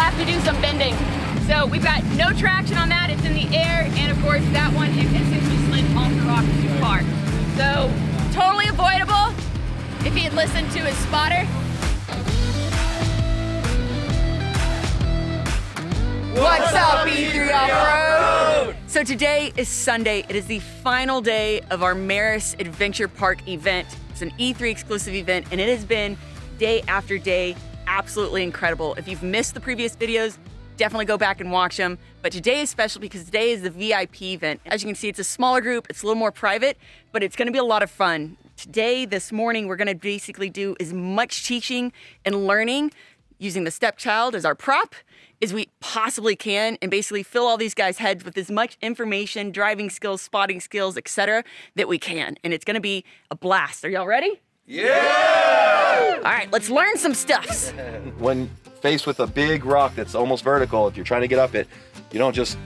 have to do some bending. So we've got no traction on that, it's in the air, and of course that one, it essentially slid off the rock too far. So totally avoidable if he had listened to his spotter. What's up, E3 OffRoad? So today is Sunday. It is the final day of our Merus Adventure Park event. It's an E3 exclusive event, and it has been day after day absolutely incredible. If you've missed the previous videos, definitely go back and watch them. But today is special because today is the VIP event. As you can see, it's a smaller group, it's a little more private, but it's gonna be a lot of fun. Today, this morning, we're gonna basically do as much teaching and learning using the stepchild as our prop as we possibly can, and basically fill all these guys' heads with as much information, driving skills, spotting skills, etc., that we can. And it's gonna be a blast. Are y'all ready? Yeah! All right, let's learn some stuffs. When faced with a big rock that's almost vertical, if you're trying to get up it, you don't just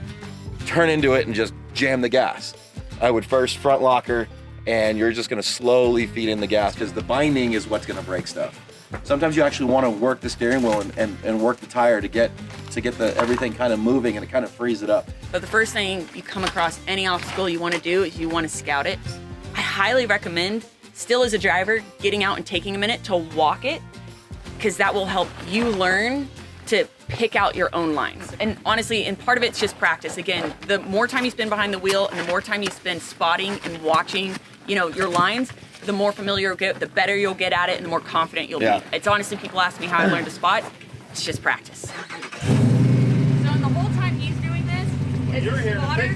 turn into it and just jam the gas. I would first front locker, and you're just gonna slowly feed in the gas because the binding is what's gonna break stuff. Sometimes you actually want to work the steering wheel and work the tire to get everything kind of moving, and it kind of frees it up. But the first thing you come across any obstacle you want to do is you want to scout it. I highly recommend, still as a driver, getting out and taking a minute to walk it, because that will help you learn to pick out your own lines. And honestly, and part of it's just practice. Again, the more time you spend behind the wheel and the more time you spend spotting and watching, you know, your lines, the more familiar you'll get, the better you'll get at it, and the more confident you'll be. It's honestly, people ask me how I learned to spot. It's just practice. So in the whole time he's doing this, as a spotter,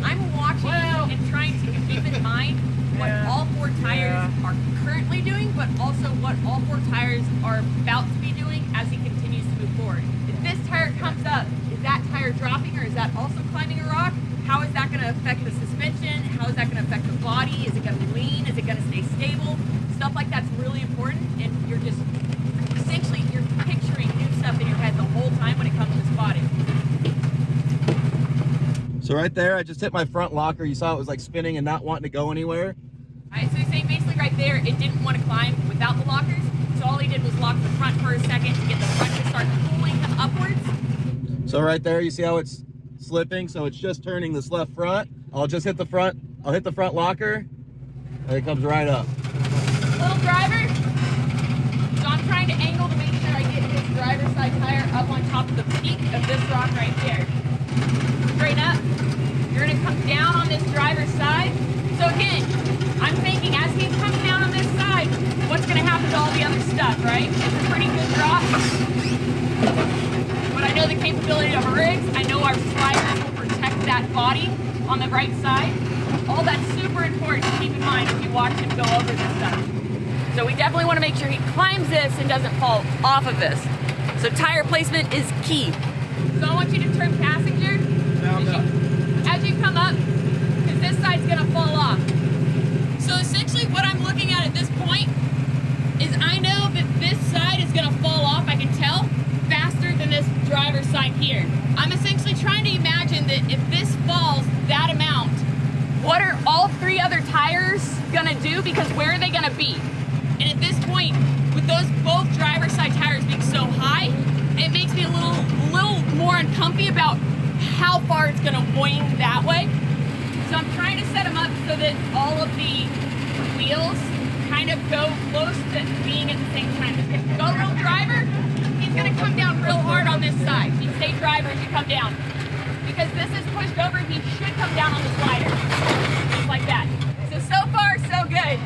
I'm watching and trying to keep in mind what all four tires are currently doing, but also what all four tires are about to be doing as he continues to move forward. If this tire comes up, is that tire dropping, or is that also climbing a rock? How is that going to affect the suspension? How is that going to affect the body? Is it going to lean? Is it going to stay stable? Stuff like that's really important, and you're just, essentially, you're picturing new stuff in your head the whole time when it comes to spotting. So right there, I just hit my front locker. You saw it was like spinning and not wanting to go anywhere. All right, so he's saying basically right there, it didn't want to climb without the lockers, so all he did was lock the front for a second to get the front to start pulling him upwards. So right there, you see how it's slipping, so it's just turning this left front. I'll just hit the front, I'll hit the front locker, and it comes right up. Little driver, so I'm trying to angle to make sure I get his driver's side tire up on top of the peak of this rock right here. Straighten up, you're gonna come down on this driver's side. So again, I'm thinking as he's coming down on this side, what's gonna happen to all the other stuff, right? It's a pretty good drop. But I know the capability of our rigs. I know our sliders will protect that body on the right side. All that's super important to keep in mind if you watch him go over this stuff. So we definitely want to make sure he climbs this and doesn't fall off of this. So tire placement is key. So I want you to turn passenger as you come up, because this side's gonna fall off. So essentially what I'm looking at this point is I know that this side is gonna fall off, I can tell, faster than this driver's side here. I'm essentially trying to imagine that if this falls that amount, what are all three other tires gonna do? Because where are they gonna be? And at this point, with those both driver's side tires being so high, it makes me a little more uncomfy about how far it's gonna wing that way. So I'm trying to set them up so that all of the wheels kind of go close to being at the same time. Go real driver, he's gonna come down real hard on this side. You stay driver as you come down. Because this is pushed over, he should come down on the slider. Just like that. So far, so good.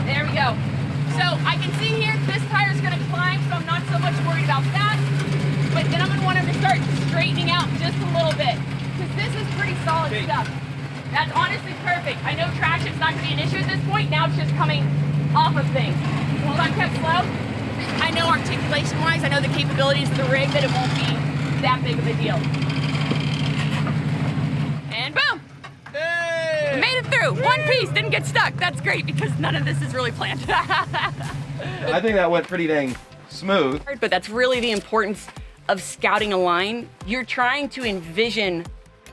There we go. So I can see here, this tire's gonna climb, so I'm not so much worried about that. But then I'm gonna want him to start straightening out just a little bit. Because this is pretty solid stuff. That's honestly perfect. I know traction's not gonna be an issue at this point. Now it's just coming off of things. Hold on, kept slow. I know articulation-wise, I know the capabilities of the rig, that it won't be that big of a deal. And boom! Hey! We made it through. Woo! One piece, didn't get stuck. That's great, because none of this is really planned. I think that went pretty dang smooth. But that's really the importance of scouting a line. You're trying to envision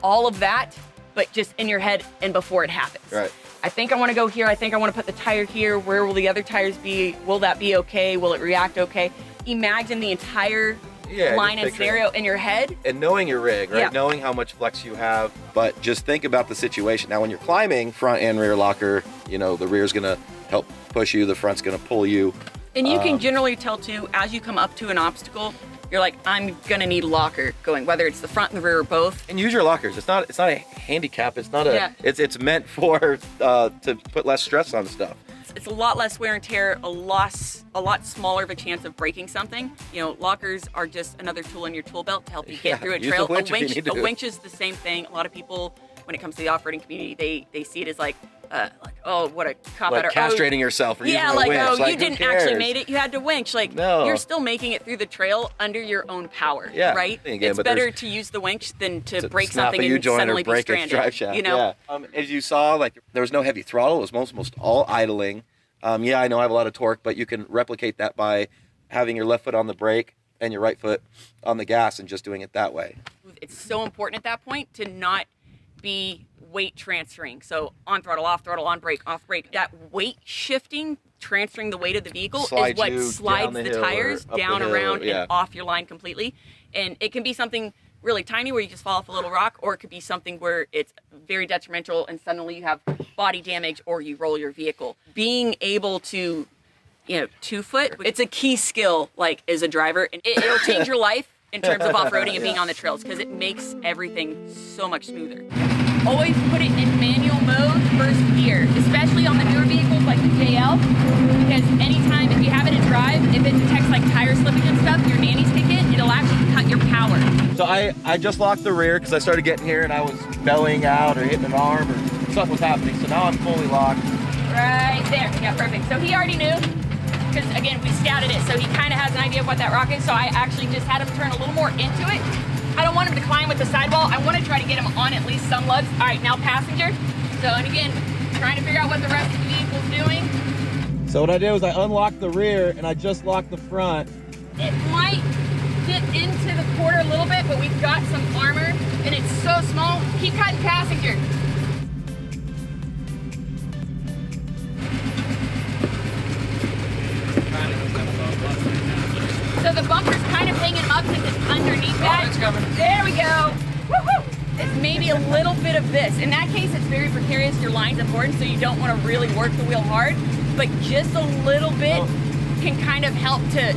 all of that, but just in your head and before it happens. Right. I think I want to go here. I think I want to put the tire here. Where will the other tires be? Will that be okay? Will it react okay? Imagine the entire Yeah, line just and picture scenario in your head. And knowing your rig, right? Yeah. Knowing how much flex you have, but just think about the situation. Now, when you're climbing, front and rear locker, you know, the rear's gonna help push you, the front's gonna pull you. And you can generally tell too, as you come up to an obstacle, you're like, I'm gonna need a locker going, whether it's the front and the rear or both. And use your lockers. It's not a handicap. It's not a. Yeah. It's meant for to put less stress on stuff. It's a lot less wear and tear, a lot smaller of a chance of breaking something. You know, lockers are just another tool in your tool belt to help you get through a use trail. the winch if you need to. A winch is the same thing. A lot of people, when it comes to the off-roading community, they see it as like, oh, what a cop out. Like castrating yourself. Or yeah, using a like, winch. oh, Like, you didn't who actually cares? made it. You had to winch. Like, No. you're still making it through the trail under your own power. Yeah. Right. Again, It's but better there's- to use the winch than to break snap something a and U-joint suddenly or be break stranded. its drive shaft. You know. Yeah. As you saw, like there was no heavy throttle. It was almost all idling. Yeah, I know I have a lot of torque, but you can replicate that by having your left foot on the brake and your right foot on the gas and just doing it that way. It's so important at that point to not be weight transferring. So on throttle, on brake, off brake. That weight shifting, transferring the weight of the vehicle Slide is what you slides down the the hill or tires up the down, hill, around, yeah. and off your line completely. And it can be something really tiny where you just fall off a little rock, or it could be something where it's very detrimental and suddenly you have body damage or you roll your vehicle. Being able to, you know, 2-foot, it's a key skill, like, as a driver, and it'll change your life in terms of off-roading and being on the trails, because it makes everything so much smoother. Always put it in manual mode first gear, especially on the newer vehicles like the JL, because anytime, if you have it in drive, if it detects like tire slipping and stuff, your nannies kick in, it'll actually cut your power. So I just locked the rear because I started getting here and I was bellying out or hitting an arm or something was happening. So now I'm fully locked. Right there. Yeah, perfect. So he already knew, because again, we scouted it, so he kind of has an idea of what that rock is. So I actually just had him turn a little more into it. I don't want him to climb with the sidewall. I want to try to get him on at least some lugs. All right, now passenger. So, and again, trying to figure out what the rest of the vehicle's doing. So what I did was I unlocked the rear and I just locked the front. It might get into the quarter a little bit, but we've got some armor, and it's so small. Keep cutting passenger. So the bumper's kind of hanging him up since it's underneath that. it's coming. There we go. Woo-hoo. It's maybe a little bit of this. In that case, it's very precarious. Your line's important, so you don't want to really work the wheel hard, but just a little bit can kind of help to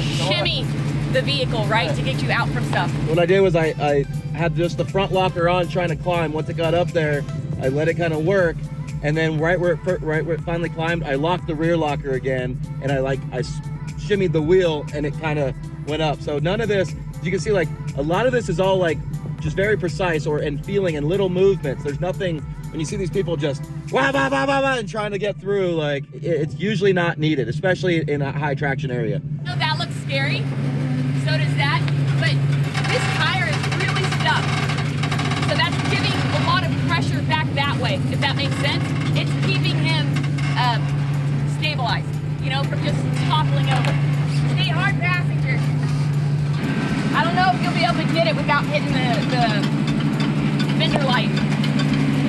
shimmy the vehicle, right, to get you out from stuff. What I did was I had just the front locker on trying to climb. Once it got up there, I let it kind of work. And then right where it finally climbed, I locked the rear locker again, and I shimmied the wheel, and it kind of went up. So none of this, you can see, like a lot of this is all like just very precise and feeling and little movements. There's nothing, when you see these people just wah, wah, wah, wah, wah, and trying to get through, like it's usually not needed, especially in a high traction area. No, that looks scary. So does that. But this tire is really stuck. So that's giving a lot of pressure back that way, if that makes sense. It's keeping him stabilized, you know, from just toppling over. Stay hard, passenger. I don't know if you'll be able to get it without hitting the fender light.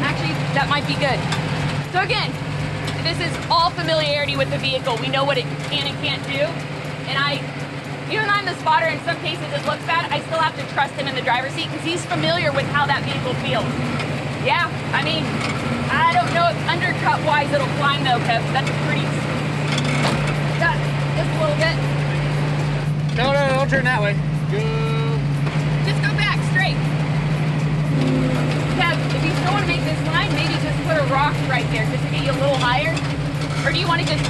Actually, that might be good. So again, this is all familiarity with the vehicle. We know what it can and can't do. And even though I'm the spotter, in some cases it looks bad, I still have to trust him in the driver's seat because he's familiar with how that vehicle feels. Yeah, I mean, I don't know if undercut-wise it'll climb though, Kev. That's a pretty... Got just a little bit. No, don't turn that way. Go. Just go back, straight. Kev, if you still want to make this line, maybe just put a rock right there just to get you a little higher. Or do you want to just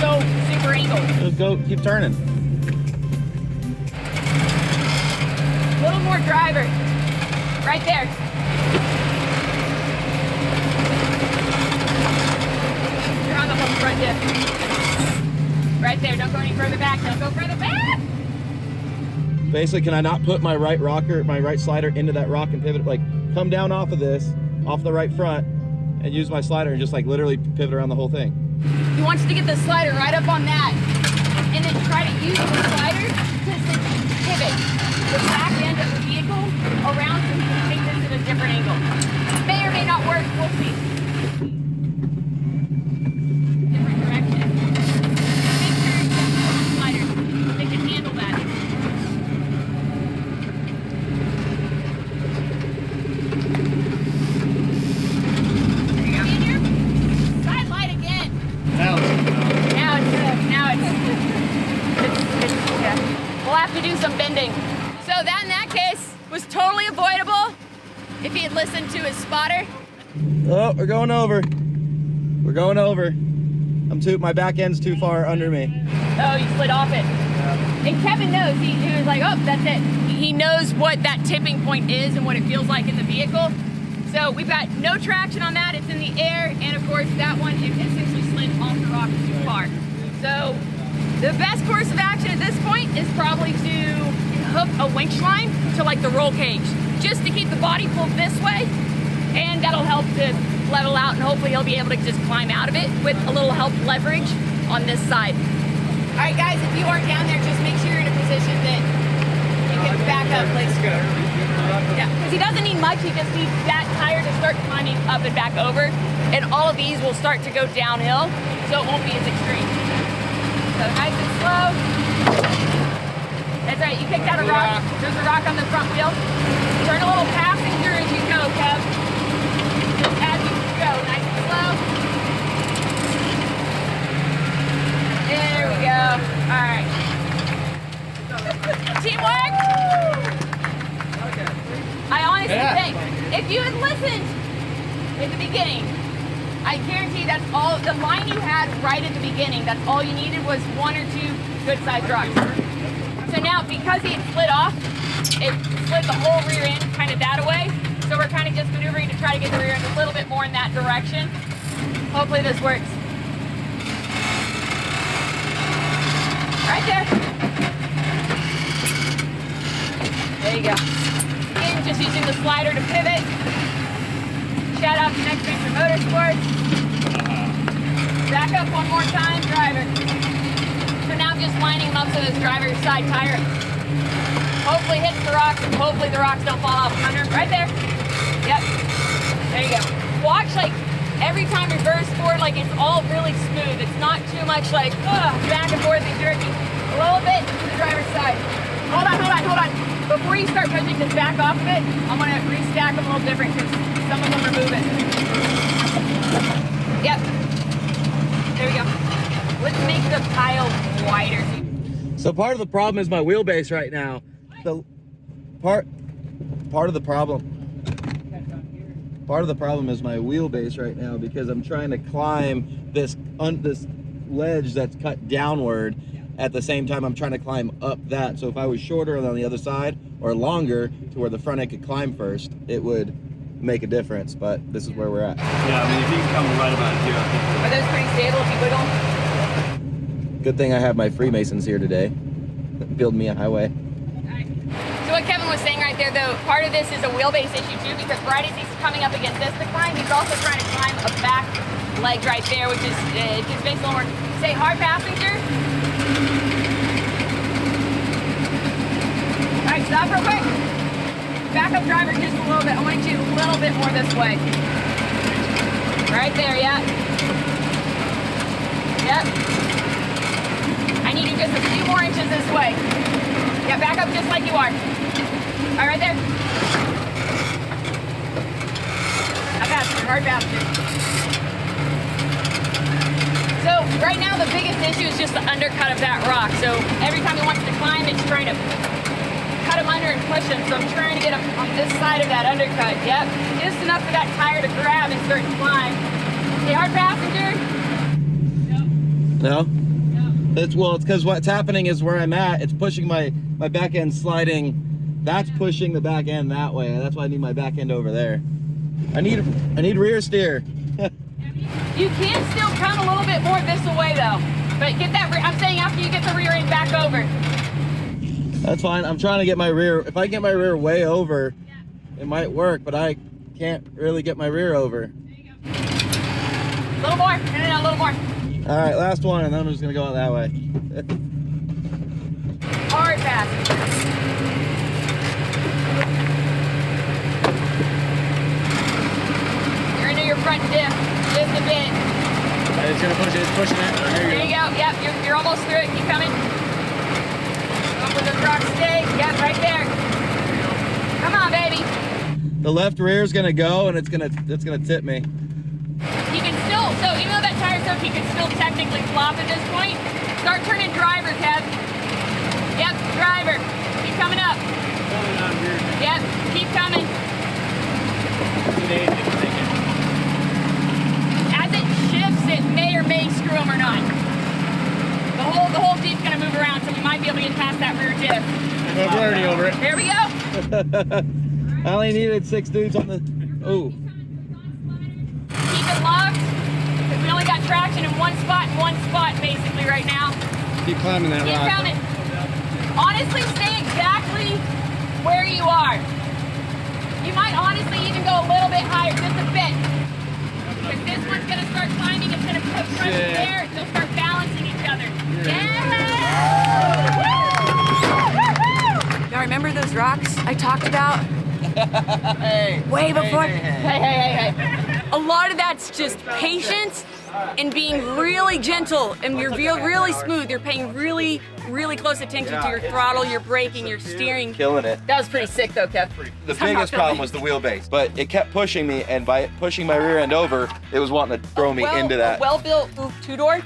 go super angled? Just go, keep turning. A little more driver. Right there. You're on the whole front diff. Right there. Don't go any further back. Don't go further back. Basically, can I not put my right rocker, my right slider into that rock and pivot, like come down off of this, off the right front, and use my slider and just like literally pivot around the whole thing? He wants to get the slider right up on that, and then try to use the slider to pivot the back end of the vehicle around so he can take this at a different angle. May or may not work, we'll see. Different direction. Make sure you get the slider. They can handle that. have to do some bending. So that, in that case, was totally avoidable if he had listened to his spotter. Oh, we're going over. We're going over. My back end's too far under me. Oh, you slid off it. And Kevin knows. He was like, oh, that's it. He knows what that tipping point is and what it feels like in the vehicle. So we've got no traction on that. It's in the air. And of course, that one, it essentially slid off the rock too far. So the best course of action at this point is probably to hook a winch line to like the roll cage, just to keep the body pulled this way. And that'll help to level out, and hopefully he'll be able to just climb out of it with a little help leverage on this side. All right, guys, if you are down there, just make sure you're in a position that you can back up, please. Yeah, because he doesn't need much. He just needs that tire to start climbing up and back over, and all of these will start to go downhill, so it won't be as extreme. So nice and slow. That's right, you kicked out a rock. There's a rock on the front wheel. Turn a little passenger as you go, Kev. Just as you go, nice and slow. There we go. All right. Teamwork! I honestly think, if you had listened at the beginning, I guarantee that's all, the line you had right at the beginning, that's all you needed was one or two good-sized rocks. So now, because he had slid off, it slid the whole rear end kind of that away. So we're kind of just maneuvering to try to get the rear end a little bit more in that direction. Hopefully this works. Right there. There you go. Again, just using the slider to pivot. Shout out to Next Adventure Motorsports. Back up one more time, driver. So now I'm just lining him up so this driver's side tire hopefully hits the rocks, and hopefully the rocks don't fall off under him. Right there. Yep. There you go. Watch, like, every time reverse forward, like it's all really smooth. It's not too much like back and forth and jerky. A little bit to the driver's side. Hold on, hold on, hold on. Before you start pushing this back off of it, I'm gonna restack them a little different because some of them are moving. Yep. There we go. Let's make the pile wider. So part of the problem is my wheelbase right now. The part of the problem is my wheelbase right now, because I'm trying to climb this ledge that's cut downward. At the same time, I'm trying to climb up that. So if I was shorter on the other side or longer to where the front end could climb first, it would make a difference. But this is where we're at. Yeah, I mean, if you can come right about here, I think. Are those pretty stable if you wiggle? Good thing I have my Freemasons here today. Build me a highway. So what Kevin was saying right there, though, part of this is a wheelbase issue too, because Brite, as he's coming up against this to climb, he's also trying to climb a back leg right there, which is just makes it a little more. Say hard passenger. All right, stop real quick. Back up driver just a little bit. I want you a little bit more this way. Right there, yeah. Yep. I need you just a few more inches this way. Yeah, back up just like you are. All right, right there. Hard passenger. So right now the biggest issue is just the undercut of that rock. So every time he wants to climb, it's trying to cut him under and push him. So I'm trying to get him on this side of that undercut. Yep, just enough for that tire to grab and start to climb. Okay, hard passenger. No? It's because what's happening is where I'm at, it's pushing my back end sliding. That's pushing the back end that way. That's why I need my back end over there. I need rear steer. You can still come a little bit more this way though. But get that, I'm saying after you get the rear end back over. That's fine. I'm trying to get my rear. If I get my rear way over, it might work, but I can't really get my rear over. There you go. A little more. No, a little more. All right, last one, and then I'm just gonna go out that way. Hard pass. You're into your front diff just a bit. It's gonna push it. It's pushing it. There you go. Yep, you're almost through it. Keep coming. Up with the rock stay. Yep, right there. Come on, baby. The left rear is gonna go, and it's gonna tip me. You can still, so even though that tire's up, you can still technically flop at this point. Start turning driver, Kev. Yep, driver. Yep, keep coming. As it shifts, it may or may screw them or not. The whole Jeep's gonna move around, so we might be able to get past that rear diff. We're already over it. There we go. I only needed 6 dudes on the. Oh. Keep it locked, because we only got traction in one spot basically right now. Keep climbing that Keep rock. coming. Honestly, stay exactly where you are. You might honestly even go a little bit higher, just a bit. Because this one's gonna start climbing, it's gonna put pressure there, they'll start balancing each other. Yeah! Y'all remember those rocks I talked about? Hey. Way before. Hey. A lot of that's just patience and being really gentle, and you're really smooth. You're paying really close attention to your throttle, your braking, your steering. Killing it. That was pretty sick though, Kev. The biggest problem was the wheelbase, but it kept pushing me, and by it pushing my rear end over, it was wanting to throw me into that. A well-built two-door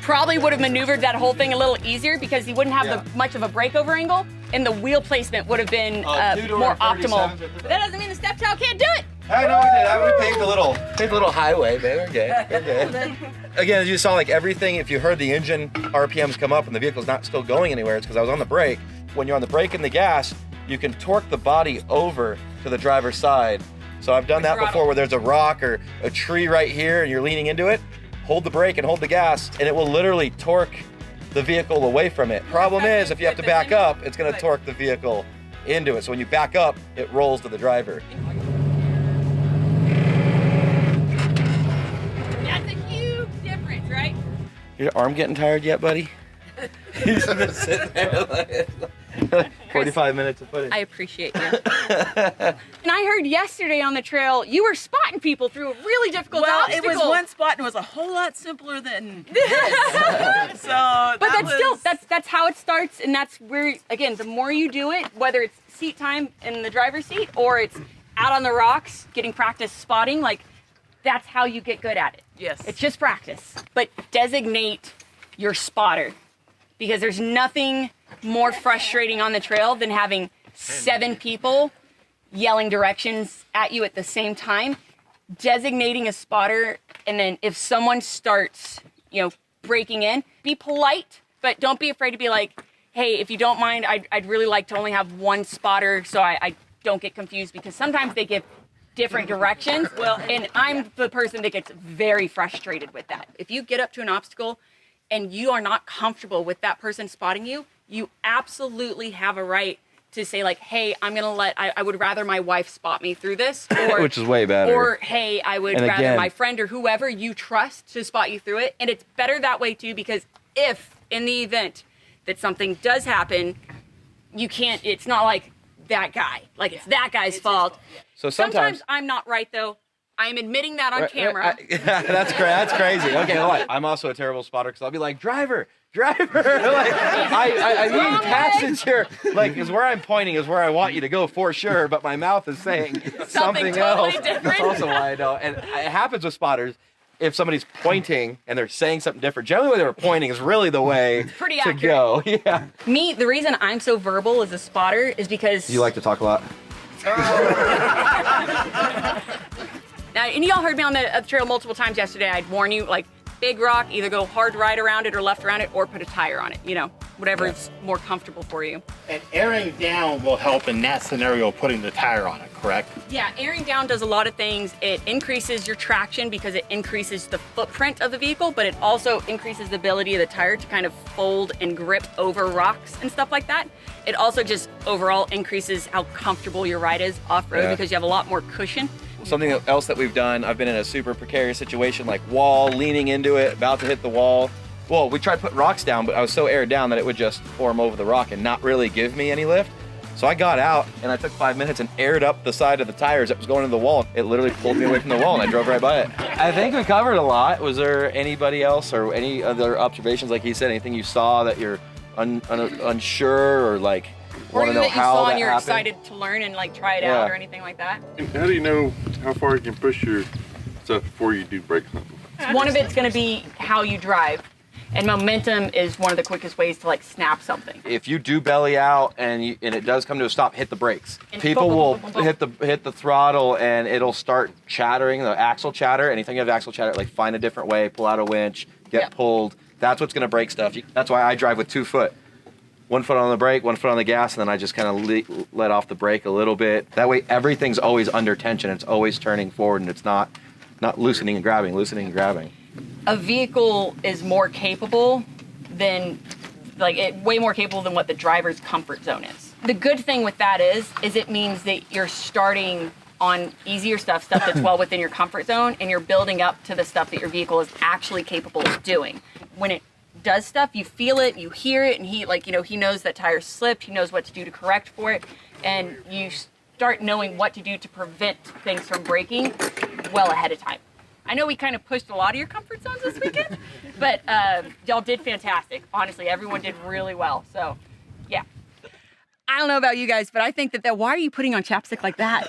probably would have maneuvered that whole thing a little easier because he wouldn't have much of a breakover angle, and the wheel placement would have been more optimal. But that doesn't mean the stepchild can't do it. I know we did. We paved a little highway, man. We're good. Again, as you saw, like everything, if you heard the engine RPMs come up and the vehicle's not still going anywhere, it's because I was on the brake. When you're on the brake and the gas, you can torque the body over to the driver's side. So I've done that before where there's a rock or a tree right here and you're leaning into it. Hold the brake and hold the gas, and it will literally torque the vehicle away from it. Problem is, if you have to back up, it's going to torque the vehicle into it. So when you back up, it rolls to the driver. Right? Your arm getting tired yet, buddy? He's been sitting there like 45 minutes of footage. I appreciate you. And I heard yesterday on the trail, you were spotting people through a really difficult obstacle. It was one spot and it was a whole lot simpler than this. But that's how it starts, and that's where, again, the more you do it, whether it's seat time in the driver's seat or it's out on the rocks, getting practice spotting, like, that's how you get good at it. Yes. It's just practice. But designate your spotter, because there's nothing more frustrating on the trail than having 7 people yelling directions at you at the same time. Designating a spotter, and then if someone starts, breaking in, be polite, but don't be afraid to be like, hey, if you don't mind, I'd really like to only have one spotter so I don't get confused, because sometimes they give different directions. And I'm the person that gets very frustrated with that. If you get up to an obstacle and you are not comfortable with that person spotting you, you absolutely have a right to say like, hey, I would rather my wife spot me through this. Or, which is way better. Or, hey, I would rather my friend or whoever you trust to spot you through it. And it's better that way too, because if in the event that something does happen, it's not like that guy. Like, it's that guy's fault. So sometimes I'm not right, though. I'm admitting that on camera. That's crazy. Okay, well, I'm also a terrible spotter because I'll be like, driver. Like, I mean passenger. Like, is where I'm pointing is where I want you to go for sure, but my mouth is saying something totally else. different. That's also why I know. And it happens with spotters. If somebody's pointing and they're saying something different, generally when they were pointing is really the way to go. Yeah. Me, the reason I'm so verbal as a spotter is because... You like to talk a lot? Now, and y'all heard me on the trail multiple times yesterday. I'd warn you, like, big rock, either go hard right around it or left around it, or put a tire on it, whatever is more comfortable for you. And airing down will help in that scenario, putting the tire on it, correct? Yeah, airing down does a lot of things. It increases your traction because it increases the footprint of the vehicle, but it also increases the ability of the tire to kind of fold and grip over rocks and stuff like that. It also just overall increases how comfortable your ride is off-road because you have a lot more cushion. Something else that we've done, I've been in a super precarious situation, like wall, leaning into it, about to hit the wall. Well, we tried to put rocks down, but I was so aired down that it would just form over the rock and not really give me any lift. So I got out and I took 5 minutes and aired up the side of the tires that was going into the wall. It literally pulled me away from the wall and I drove right by it. I think we covered a lot. Was there anybody else or any other observations, like he said, anything you saw that you're unsure or like want to know how that happened? Or that you saw and you're excited to learn and like try it out or anything like that? And how do you know how far you can push your stuff before you do brake something? One of it's going to be how you drive. And momentum is one of the quickest ways to like snap something. If you do belly out and it does come to a stop, hit the brakes. And People boom, will boom, boom, boom, hit the throttle and it'll start chattering, the axle chatter. Anything you have axle chatter, like find a different way, pull out a winch, get pulled. That's what's gonna break stuff. That's why I drive with 2 foot. 1 foot on the brake, 1 foot on the gas, and then I just kind of let off the brake a little bit. That way everything's always under tension. It's always turning forward and it's not loosening and grabbing, loosening and grabbing. A vehicle is more capable than, way more capable than what the driver's comfort zone is. The good thing with that is it means that you're starting on easier stuff that's well within your comfort zone, and you're building up to the stuff that your vehicle is actually capable of doing. When it does stuff, you feel it, you hear it, and he knows that tire slipped, he knows what to do to correct for it, and you start knowing what to do to prevent things from breaking well ahead of time. I know we kind of pushed a lot of your comfort zones this weekend, but y'all did fantastic. Honestly, everyone did really well. So, yeah. I don't know about you guys, but I think that why are you putting on chapstick like that?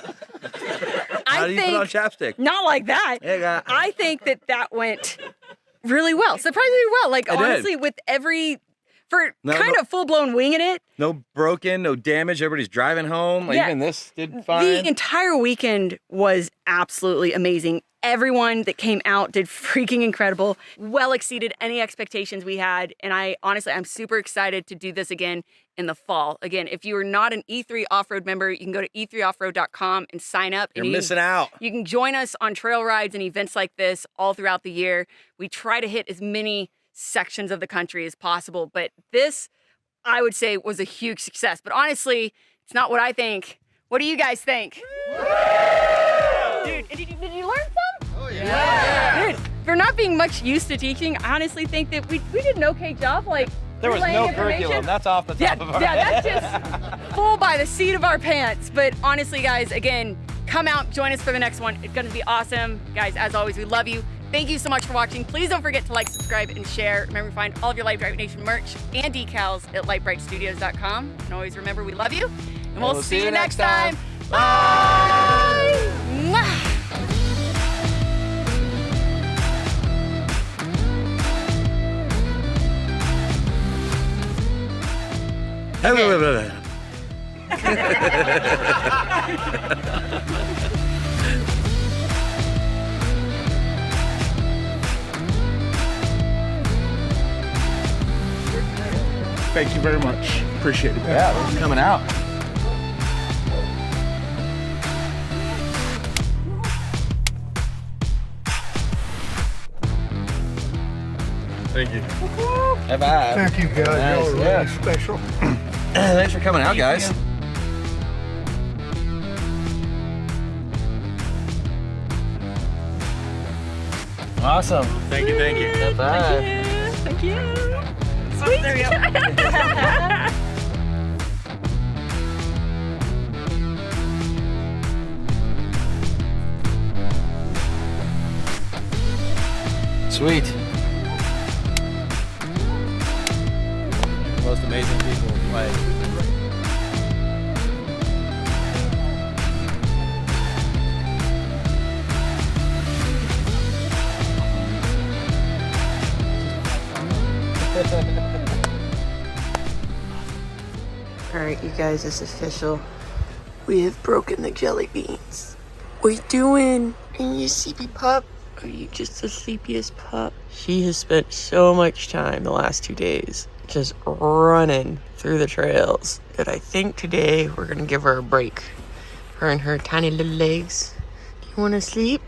How do you put on chapstick? Not like that. Yeah. I think that went really well, surprisingly well. Like, honestly, with kind of full-blown winging it. No broken, no damage. Everybody's driving home. Like, even this did fine. The entire weekend was absolutely amazing. Everyone that came out did freaking incredible. Well exceeded any expectations we had. And I'm super excited to do this again in the fall. Again, if you are not an E3 OffRoad member, you can go to e3offroad.com and sign up. You're missing out. You can join us on trail rides and events like this all throughout the year. We try to hit as many sections of the country as possible, but this, I would say, was a huge success. But honestly, it's not what I think. What do you guys think? Dude, did you learn some? Oh yeah! Dude, for not being much used to teaching, I honestly think that we did an okay job. There was no curriculum. That's off the top of our head. That's just full by the seat of our pants. But honestly, guys, again, come out, join us for the next one. It's gonna be awesome. Guys, as always, we love you. Thank you so much for watching. Please don't forget to like, subscribe, and share. Remember to find all of your Lite Brite Nation merch and decals at litebritstudios.com. And always remember, we love you. And we'll see you next time. Bye! Mwah! Thank you very much. Appreciate it. Yeah, this is coming out. Thank you. Bye-bye. Thank you guys. Nice, Y'all are yeah. really special. Thanks for coming out, guys. Awesome. Thank you. Bye. Thank you. Sweet. There we go. Sweet. The most amazing people in life. Alright, you guys, it's official. We have broken the jelly beans. What you doing? Are you a sleepy pup? Are you just the sleepiest pup? She has spent so much time the last 2 days just running through the trails that I think today we're gonna give her a break. Her and her tiny little legs. Do you wanna sleep?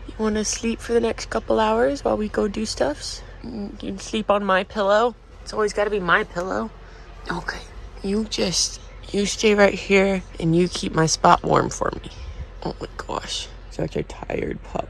You wanna sleep for the next couple hours while we go do stuffs? You can sleep on my pillow. It's always gotta be my pillow. Okay. You stay right here and you keep my spot warm for me. Oh my gosh. Such a tired pup.